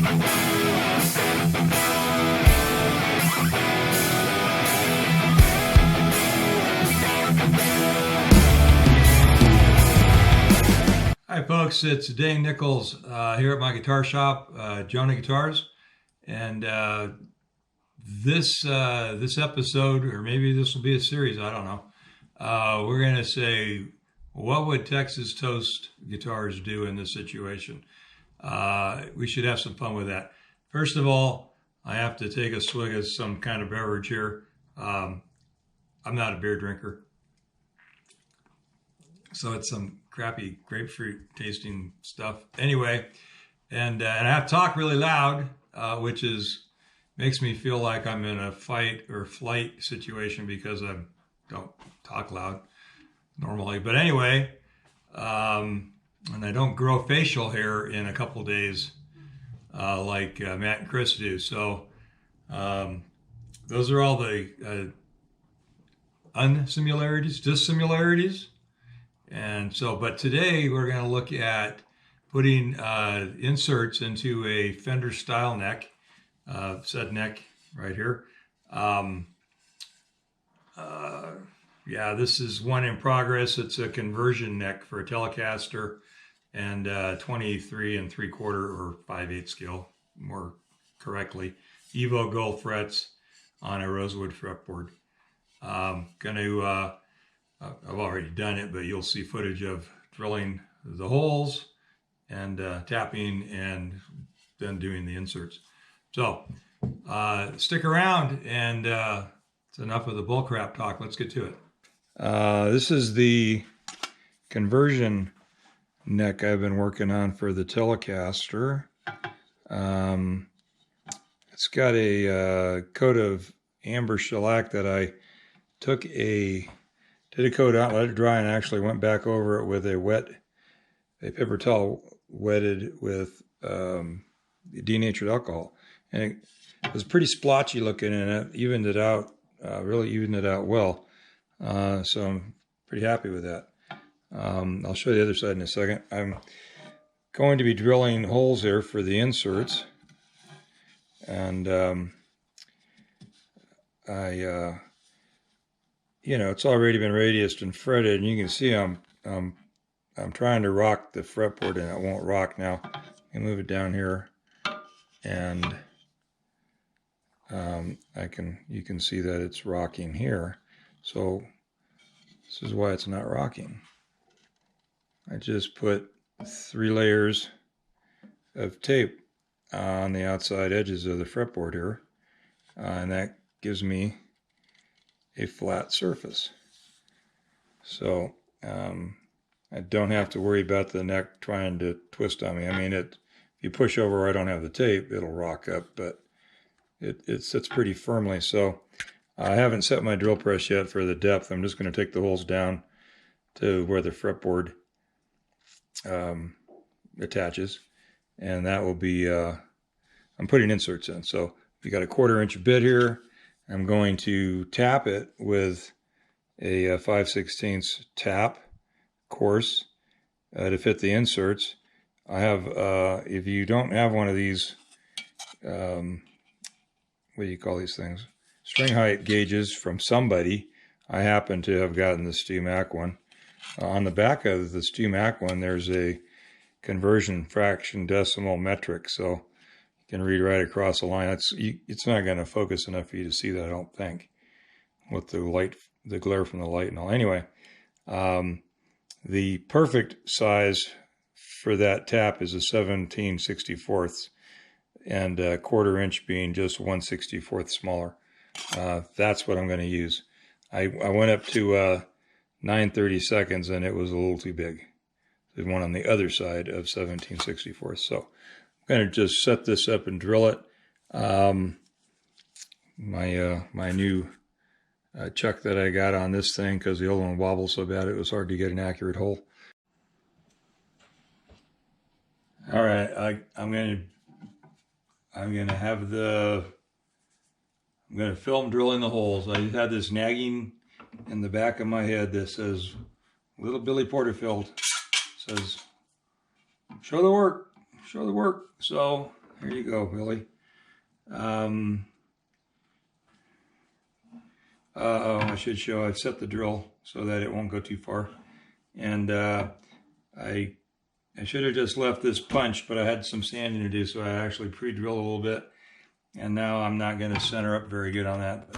Hi folks, it's Dane Nichols here at my guitar shop, Jonah Guitars, and this episode, or maybe this will be a series, I don't know. We're going to say, what would Texas Toast guitars do in this situation? We should have some fun with that. First of all, I have to take a swig of some kind of beverage here. I'm not a beer drinker, so it's some crappy grapefruit tasting stuff. Anyway, and I have to talk really loud, which makes me feel like I'm in a fight or flight situation because I don't talk loud normally. But anyway, and I don't grow facial hair in a couple days like Matt and Chris do. So those are all the unsimilarities, dissimilarities. And so, but today we're going to look at putting inserts into a Fender style neck, said neck right here. Yeah, this is one in progress. It's a conversion neck for a Telecaster, and 23 3/4 or 5/8 scale, more correctly, Evo Gold frets on a rosewood fretboard. I've already done it, but you'll see footage of drilling the holes and tapping and then doing the inserts. So stick around, and it's enough of the bullcrap talk. Let's get to it. This is the conversion neck I've been working on for the Telecaster. It's got a coat of amber shellac that I did a coat out, let it dry, and actually went back over it with a paper towel wetted with denatured alcohol. And it was pretty splotchy looking, and it evened it out, really evened it out well. So I'm pretty happy with that. I'll show you the other side in a second. I'm going to be drilling holes here for the inserts. And it's already been radiused and fretted, and you can see I'm trying to rock the fretboard, and it won't rock now. I move it down here, and you can see that it's rocking here. So this is why it's not rocking. I just put 3 layers of tape on the outside edges of the fretboard here, and that gives me a flat surface. So I don't have to worry about the neck trying to twist on me. I mean, if you push over where I don't have the tape, it'll rock up, but it sits pretty firmly. So I haven't set my drill press yet for the depth. I'm just going to take the holes down to where the fretboard attaches, and that will be, I'm putting inserts in. So if you got a 1/4 inch bit here, I'm going to tap it with a 5/16 tap course to fit the inserts. I have, if you don't have one of these, what do you call these things? String height gauges from somebody. I happen to have gotten the Stu Mac one. On the back of the Stu Mac one, there's a conversion fraction decimal metric, so you can read right across the line. It's not going to focus enough for you to see that, I don't think, with the light, the glare from the light and all. Anyway, the perfect size for that tap is a 17/64, and a 1/4 inch being just 1/64 smaller. That's what I'm going to use. I went up to 9/32, and it was a little too big. There's one on the other side of 17/64. So I'm going to just set this up and drill it. My new chuck that I got on this thing, because the old one wobbled so bad it was hard to get an accurate hole. All right, I'm going to film drilling the holes. I just had this nagging in the back of my head that says, little Billy Porterfield says, show the work, show the work. So There you go, Billy. I should show I've set the drill so that it won't go too far. And I should have just left this punched, but I had some sanding to do, so I actually pre-drilled a little bit. And now I'm not going to center up very good on that.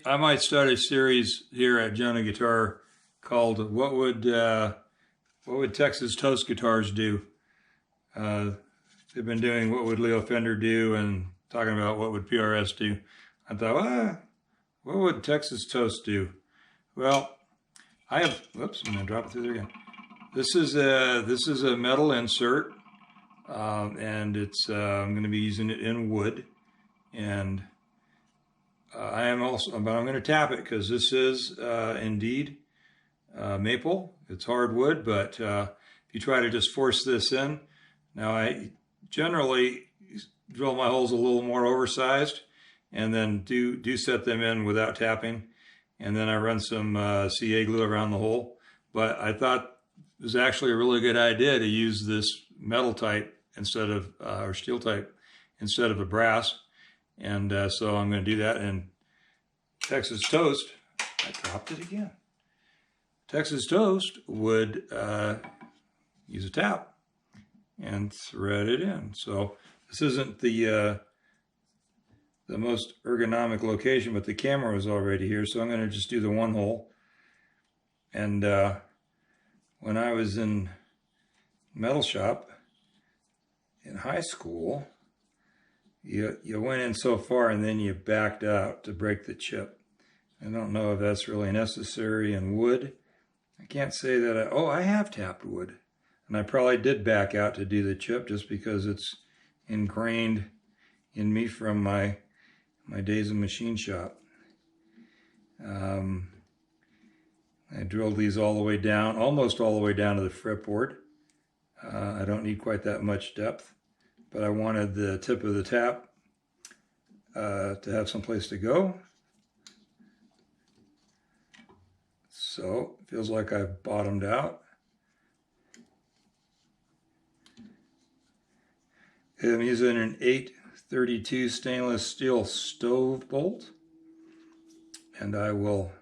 I might start a series here at Jonah Guitar called "What Would Texas Toast Guitars Do?" They've been doing "What Would Leo Fender Do?" and talking about what would PRS do. I thought, what would Texas Toast do? Well, I have. Whoops, I'm gonna drop it through there again. This is a metal insert, and it's I'm going to be using it in wood, and I am also, but I'm going to tap it because this is indeed maple. It's hardwood, but if you try to just force this in, now I generally drill my holes a little more oversized, and then do set them in without tapping, and then I run some CA glue around the hole. But I thought it was actually a really good idea to use this metal type instead of or steel type instead of a brass. And so I'm going to do that. And Texas Toast, I dropped it again. Texas Toast would use a tap and thread it in. So this isn't the most ergonomic location, but the camera was already here. So I'm going to just do the one hole. And when I was in metal shop in high school, you went in so far and then you backed out to break the chip. I don't know if that's really necessary in wood. I can't say that I have tapped wood. And I probably did back out to do the chip just because it's ingrained in me from my days in machine shop. I drilled these all the way down, almost all the way down to the fretboard. I don't need quite that much depth, but I wanted the tip of the tap to have some place to go. So it feels like I've bottomed out. I'm using an 832 stainless steel stove bolt, and I will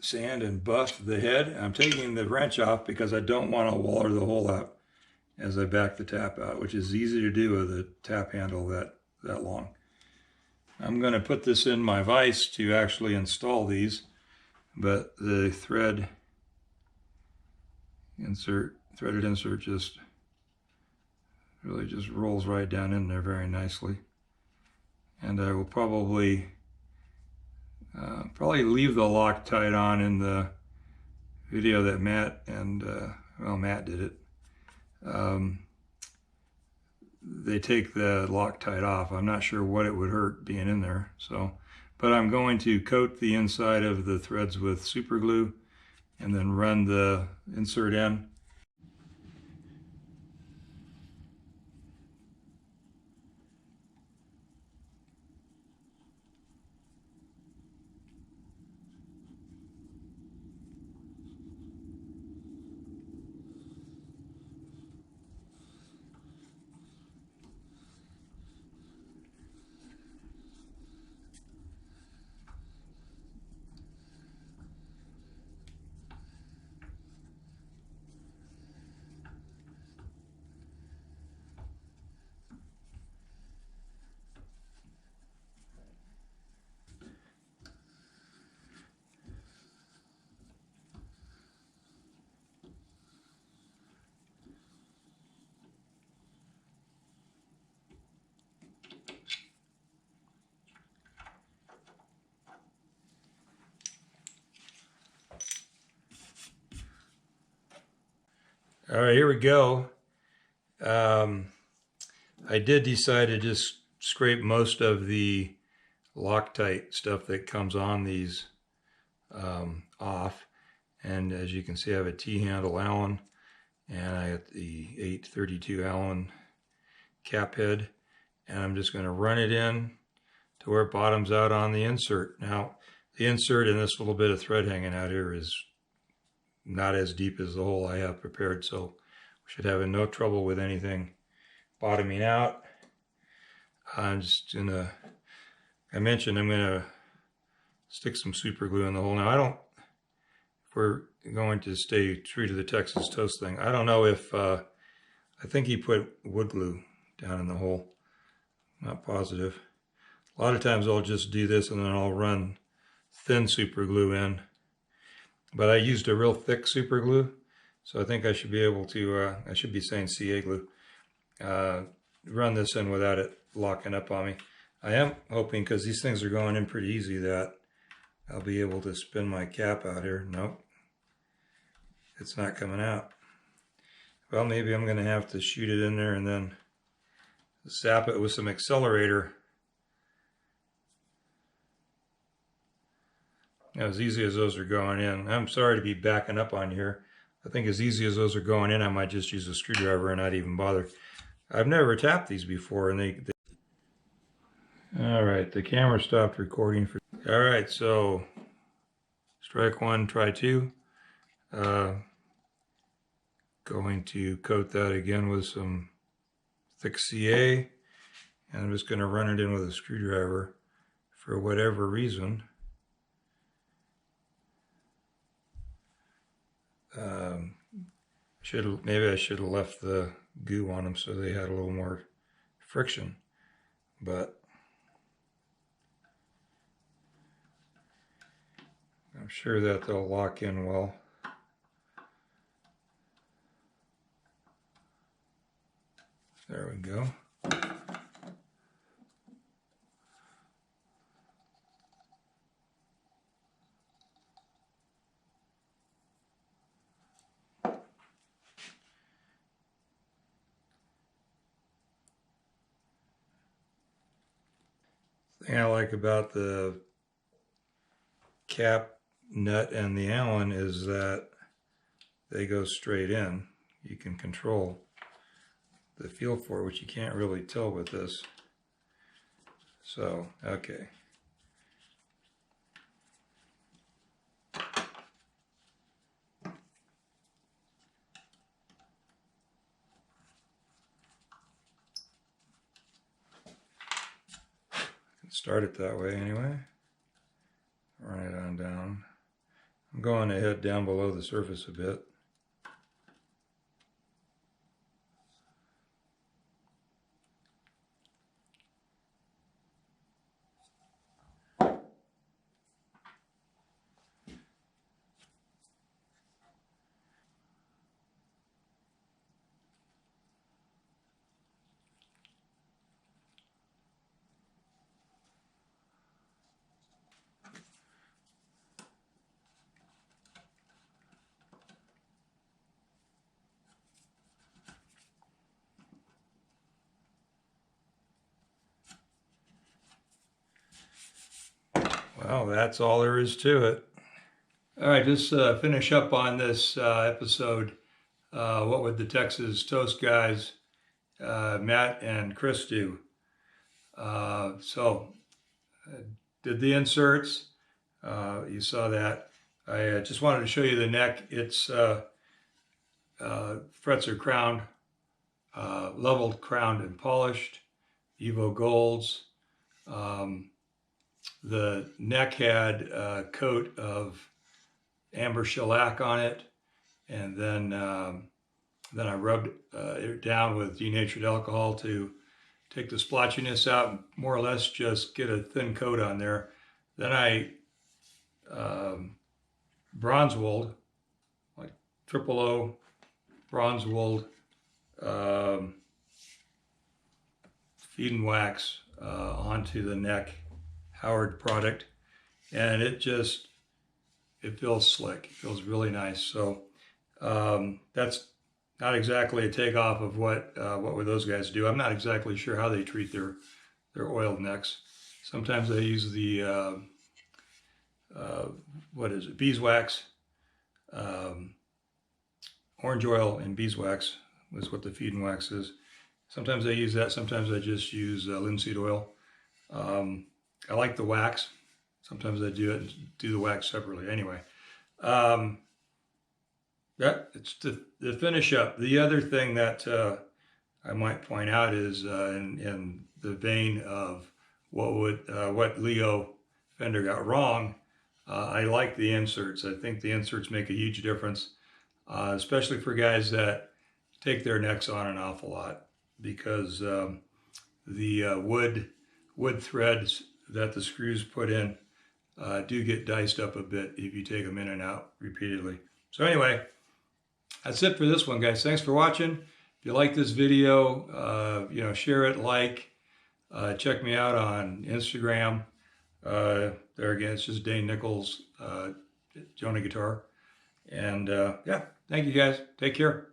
sand and buff the head. I'm taking the wrench off because I don't want to waller the hole out as I back the tap out, which is easy to do with a tap handle that long. I'm going to put this in my vise to actually install these, but the threaded insert just really just rolls right down in there very nicely. And I will probably leave the Loctite on in the video that Matt did it. They take the Loctite off. I'm not sure what it would hurt being in there. But I'm going to coat the inside of the threads with super glue and then run the insert in. All right, here we go. I did decide to just scrape most of the Loctite stuff that comes on these off. And as you can see, I have a T-handle Allen, and I have the 832 Allen cap head, and I'm just going to run it in to where it bottoms out on the insert. Now, the insert and this little bit of thread hanging out here is not as deep as the hole I have prepared, so we should have no trouble with anything bottoming out. I'm just gonna, I mentioned I'm gonna stick some super glue in the hole. Now if we're going to stay true to the Texas toast thing, I don't know if, I think he put wood glue down in the hole. Not positive. A lot of times I'll just do this and then I'll run thin super glue in. But I used a real thick super glue, so I think I should be able to, I should be saying CA glue, run this in without it locking up on me. I am hoping, because these things are going in pretty easy, that I'll be able to spin my cap out here. Nope, it's not coming out. Well, maybe I'm going to have to shoot it in there and then zap it with some accelerator. As easy as those are going in. I'm sorry to be backing up on here. I think as easy as those are going in, I might just use a screwdriver and not even bother. I've never tapped these before, and they... All right, the camera stopped recording for... All right, so strike one, try two. Going to coat that again with some thick CA, and I'm just going to run it in with a screwdriver for whatever reason. Maybe I should have left the goo on them so they had a little more friction, but I'm sure that they'll lock in well. There we go. The thing I like about the cap nut and the Allen is that they go straight in. You can control the feel for it, which you can't really tell with this. So, okay. Start it that way anyway. Run it on down. I'm going to head down below the surface a bit. Well, that's all there is to it. All right, just finish up on this episode. What would the Texas Toast guys, Matt and Chris, do? Did the inserts. You saw that. I just wanted to show you the neck. It's frets are crowned, leveled, crowned, and polished. Evo Golds. The neck had a coat of amber shellac on it, and then I rubbed it down with denatured alcohol to take the splotchiness out and more or less just get a thin coat on there. Then I bronze wooled, like 000 bronze wooled feed and wax onto the neck, Howard product, and it feels slick. It feels really nice. So that's not exactly a takeoff of what would those guys do. I'm not exactly sure how they treat their oiled necks. Sometimes I use the what is it? Beeswax, orange oil and beeswax is what the feeding wax is. Sometimes I use that. Sometimes I just use linseed oil. I like the wax. Sometimes I do the wax separately. Anyway, it's to finish up. The other thing that I might point out is in the vein of what Leo Fender got wrong. I like the inserts. I think the inserts make a huge difference, especially for guys that take their necks on an awful lot, because the wood threads that the screws put in do get diced up a bit if you take them in and out repeatedly. So anyway, that's it for this one, guys. Thanks for watching. If you like this video, share it, like, check me out on Instagram. There again, it's just Dane Nichols, Jonah Guitar. And yeah, thank you guys. Take care.